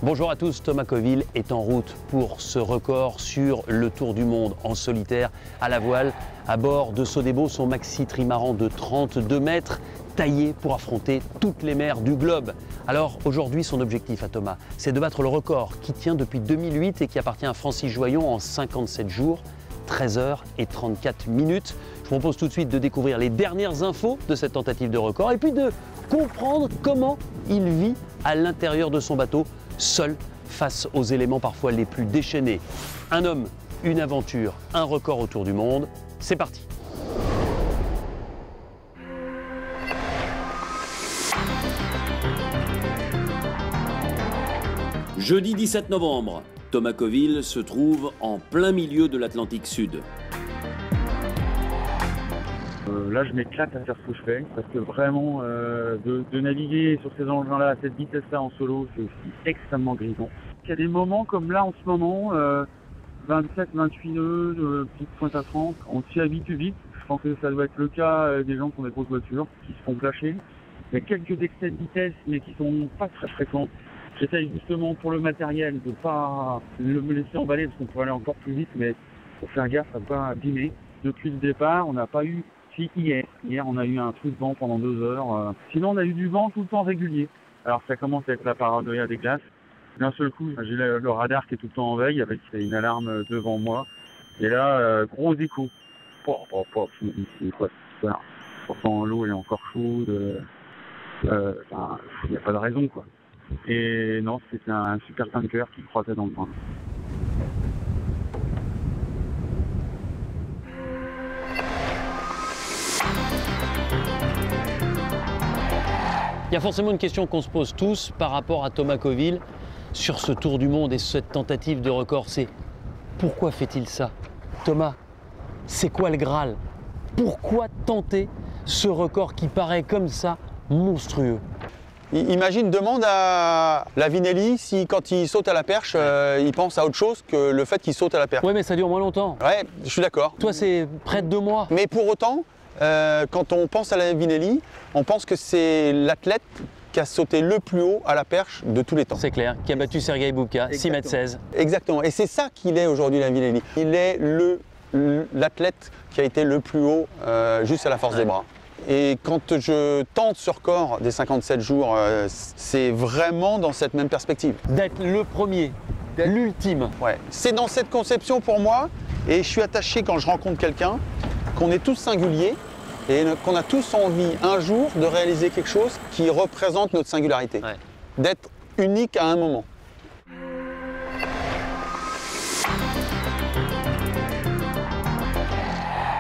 Bonjour à tous, Thomas Coville est en route pour ce record sur le tour du monde en solitaire à la voile. À bord de Sodebo, son maxi trimaran de 32 mètres, taillé pour affronter toutes les mers du globe. Alors aujourd'hui, son objectif à Thomas, c'est de battre le record qui tient depuis 2008 et qui appartient à Francis Joyon en 57 jours, 13 heures et 34 minutes. Je vous propose tout de suite de découvrir les dernières infos de cette tentative de record et puis de comprendre comment il vit à l'intérieur de son bateau, seul face aux éléments parfois les plus déchaînés. Un homme, une aventure, un record autour du monde. C'est parti! Jeudi 17 novembre, Thomas Coville se trouve en plein milieu de l'Atlantique Sud. Là, je m'éclate à faire ce que je fais, parce que vraiment, de naviguer sur ces engins-là à cette vitesse-là en solo, c'est aussi extrêmement grisant. Il y a des moments comme là en ce moment, 27, 28 nœuds, petite pointe à France, on s'y habitue vite. Je pense que ça doit être le cas des gens qui ont des grosses voitures, qui se font flasher. Il y a quelques excès de vitesse, mais qui sont pas très fréquents. J'essaye justement pour le matériel de pas me laisser emballer, parce qu'on pourrait aller encore plus vite, mais faut faire gaffe à ne pas abîmer. Depuis le départ, on n'a pas eu... Si, hier, on a eu un trou de vent pendant 2 heures. Sinon, on a eu du vent tout le temps régulier. Alors, ça commence avec la paranoïa des glaces. D'un seul coup, j'ai le radar qui est tout le temps en veille avec une alarme devant moi. Et là, gros écho. Pourtant, l'eau est encore chaude. Il n'y a pas de raison, quoi. Et non, c'était un super tanker qui croisait dans le coin. Il y a forcément une question qu'on se pose tous par rapport à Thomas Coville sur ce tour du monde et cette tentative de record. C'est pourquoi fait-il ça? Thomas, c'est quoi le Graal? Pourquoi tenter ce record qui paraît comme ça monstrueux? Imagine, demande à Lavinelli si quand il saute à la perche, il pense à autre chose que le fait qu'il saute à la perche. Oui, mais ça dure moins longtemps. Ouais, je suis d'accord. Toi, c'est près de 2 mois. Mais pour autant, quand on pense à Lavinelli, on pense que c'est l'athlète qui a sauté le plus haut à la perche de tous les temps. C'est clair, qui a battu Sergei Bubka, 6,16 m. Exactement, et c'est ça qu'il est aujourd'hui, Lavinelli. Il est l'athlète qui a été le plus haut juste à la force des bras. Et quand je tente ce record des 57 jours, c'est vraiment dans cette même perspective. D'être le premier, l'ultime. Ouais. C'est dans cette conception pour moi, et je suis attaché quand je rencontre quelqu'un, qu'on est tous singuliers et qu'on a tous envie un jour de réaliser quelque chose qui représente notre singularité. Ouais. D'être unique à un moment.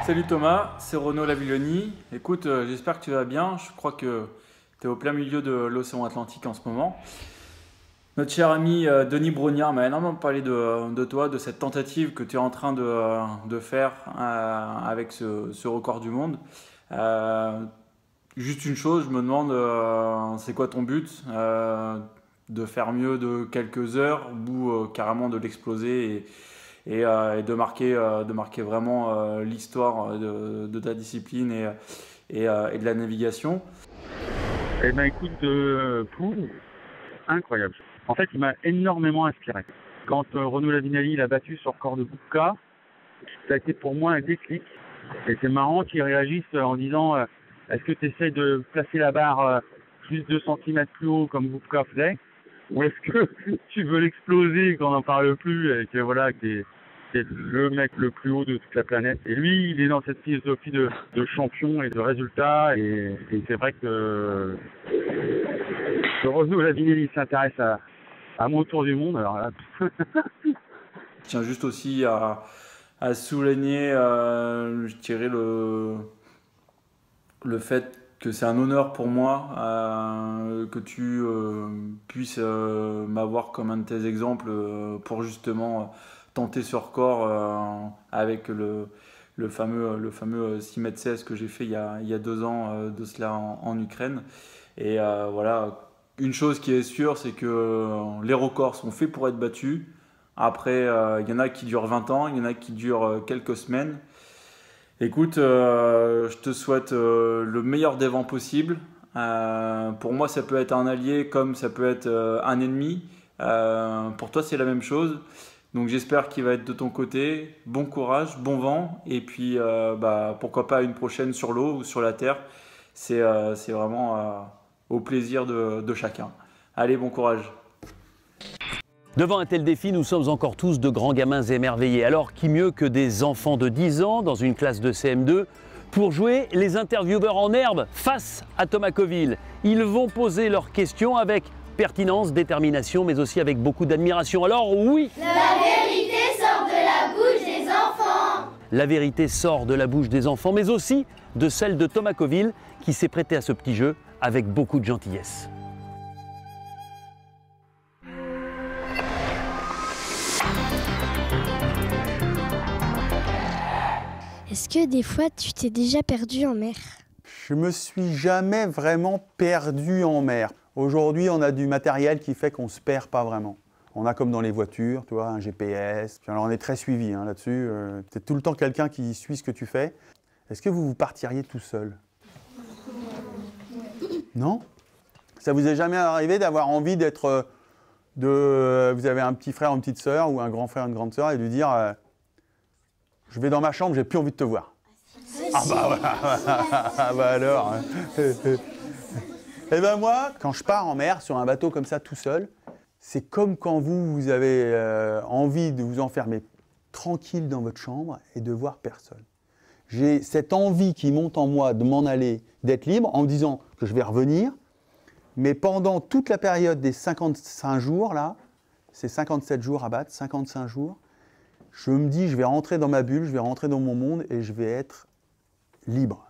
Salut Thomas, c'est Renaud Lavilloni. Écoute, j'espère que tu vas bien. Je crois que tu es au plein milieu de l'océan Atlantique en ce moment. Notre cher ami Denis Brognard m'a énormément parlé de toi, de cette tentative que tu es en train de faire avec ce record du monde. Juste une chose, je me demande, c'est quoi ton but? De faire mieux de quelques heures ou carrément de l'exploser et de marquer vraiment l'histoire de ta discipline et de la navigation? Eh bien écoute, incroyable. En fait, il m'a énormément inspiré. Quand Renaud Lavinelli l'a battu sur le record de Bubka, ça a été pour moi un déclic. Et c'est marrant qu'il réagisse en disant est-ce que tu essaies de placer la barre juste 2 cm plus haut comme Bubka faisait, ou est-ce que tu veux l'exploser qu'on n'en parle plus et que voilà, que t'es le mec le plus haut de toute la planète. Et lui, il est dans cette philosophie de champion et de résultat. Et c'est vrai que Renaud Lavinelli s'intéresse à mon tour du monde. Alors là, je tiens juste aussi à souligner, je dirais, le fait que c'est un honneur pour moi que tu puisses m'avoir comme un de tes exemples pour justement tenter ce record avec le fameux 6,16 m que j'ai fait il y a 2 ans de cela en Ukraine. Et voilà, une chose qui est sûre, c'est que les records sont faits pour être battus. Après, il y en a qui durent 20 ans, il y en a qui durent quelques semaines. Écoute, je te souhaite le meilleur des vents possible. Pour moi, ça peut être un allié comme ça peut être un ennemi. Pour toi, c'est la même chose. Donc j'espère qu'il va être de ton côté. Bon courage, bon vent. Et puis, pourquoi pas une prochaine sur l'eau ou sur la terre. C'est vraiment au plaisir de chacun. Allez, bon courage. Devant un tel défi, nous sommes encore tous de grands gamins émerveillés. Alors, qui mieux que des enfants de 10 ans dans une classe de CM2 pour jouer les intervieweurs en herbe face à Thomas Coville. Ils vont poser leurs questions avec pertinence, détermination, mais aussi avec beaucoup d'admiration. Alors oui, la vérité sort de la bouche des enfants. La vérité sort de la bouche des enfants, mais aussi de celle de Thomas Coville, qui s'est prêté à ce petit jeu avec beaucoup de gentillesse. Est-ce que des fois tu t'es déjà perdu en mer? Je me suis jamais vraiment perdu en mer. Aujourd'hui, on a du matériel qui fait qu'on ne se perd pas vraiment. On a comme dans les voitures, tu vois, un GPS. Alors on est très suivi là-dessus. C'est tout le temps quelqu'un qui suit ce que tu fais. Est-ce que vous partiriez tout seul? Non? Ça vous est jamais arrivé d'avoir envie d'être... vous avez un petit frère ou une petite sœur, ou un grand frère ou une grande sœur, et de lui dire je vais dans ma chambre, j'ai plus envie de te voir. Ah bah voilà, bah alors. Et ben moi, quand je pars en mer sur un bateau comme ça tout seul, c'est comme quand vous avez envie de vous enfermer tranquille dans votre chambre et de voir personne. J'ai cette envie qui monte en moi de m'en aller, d'être libre, en me disant que je vais revenir, mais pendant toute la période des 55 jours, là, c'est 57 jours à battre, 55 jours, je me dis, je vais rentrer dans ma bulle, je vais rentrer dans mon monde et je vais être libre.